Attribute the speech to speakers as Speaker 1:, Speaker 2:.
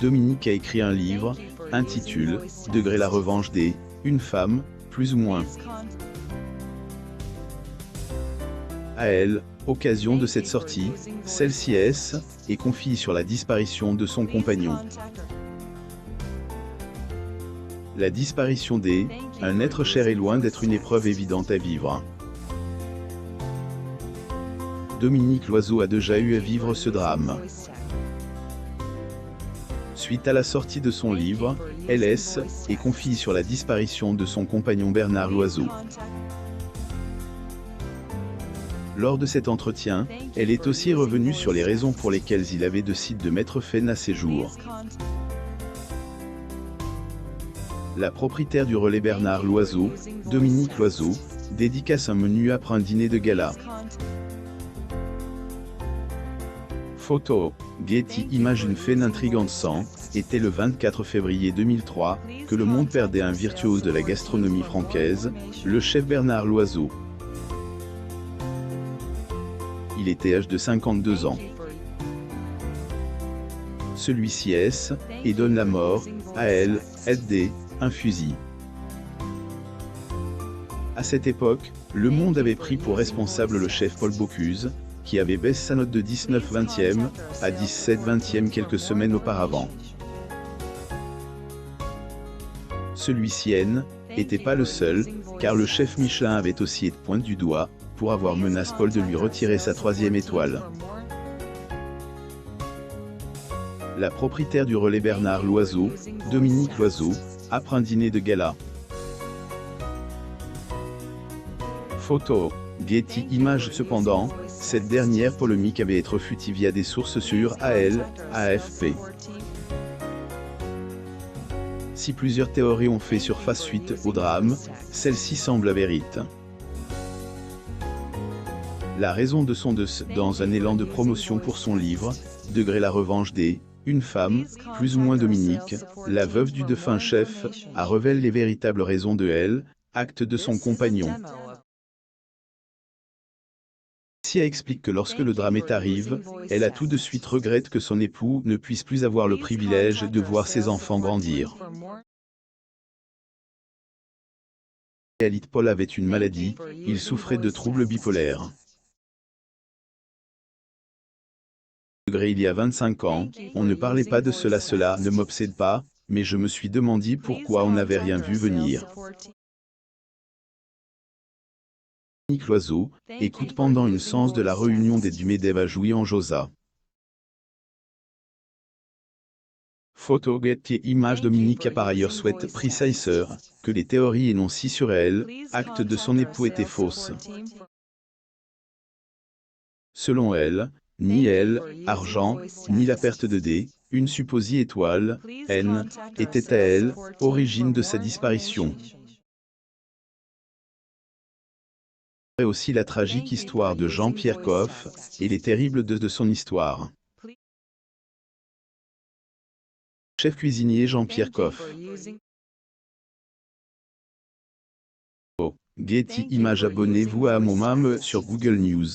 Speaker 1: Dominique a écrit un livre, intitulé « Degré la revanche des, une femme, plus ou moins ». À elle, occasion de cette sortie, celle-ci est confie sur la disparition de son compagnon. La disparition un être cher est loin d'être une épreuve évidente à vivre. Dominique Loiseau a déjà eu à vivre ce drame. Suite à la sortie de son livre, elle est confie sur la disparition de son compagnon Bernard Loiseau. Lors de cet entretien, elle est aussi revenue sur les raisons pour lesquelles il avait décidé de mettre fin à ses jours. La propriétaire du relais Bernard Loiseau, Dominique Loiseau, dédicace un menu après un dîner de gala. Photo, Getty Images. Une fait intrigante était le 24 février 2003, que le monde perdait un virtuose de la gastronomie francaise, le chef Bernard Loiseau. Il était âgé de 52 ans. Celui-ci et donne la mort, à elle, un fusil. À cette époque, le monde avait pris pour responsable le chef Paul Bocuse, qui avait baissé sa note de 19/20e à 17/20e quelques semaines auparavant. Celui-ci n'était pas le seul, car le chef Michelin avait aussi été pointé du doigt, pour avoir menacé Paul de lui retirer sa 3e étoile. La propriétaire du relais Bernard Loiseau, Dominique Loiseau, après un dîner de gala. Photo, Getty Images. Cependant, cette dernière polémique avait été refutée via des sources sûres AFP. Si plusieurs théories ont fait surface suite au drame, celle-ci semble vérité. La raison de son décès dans un élan de promotion pour son livre, Degré la revanche des, une femme, plus ou moins. Dominique, la veuve du défunt chef, a révélé les véritables raisons de acte de son compagnon. Elle explique que lorsque le drame arrive, elle a tout de suite regretté que son époux ne puisse plus avoir le privilège de voir ses enfants grandir. Paul avait une maladie, il souffrait de troubles bipolaires. Il y a 25 ans, on ne parlait pas de cela ne m'obsède pas, mais je me suis demandé pourquoi on n'avait rien vu venir. Dominique Loiseau, écoute pendant une séance de la réunion des du MEDEF à Jouy-en-Josas. Photo, Getty Images. Dominique a par ailleurs souhaité préciser que les théories énoncées sur acte de son époux étaient fausses. Selon elle, ni argent, ni la perte de une supposée étoile, était à elle, origine de sa disparition. Et aussi la tragique histoire de Jean-Pierre Coff, et les terribles de son histoire. Chef cuisinier Jean-Pierre Coff. Getty Images. Abonnez-vous à mon sur Google News.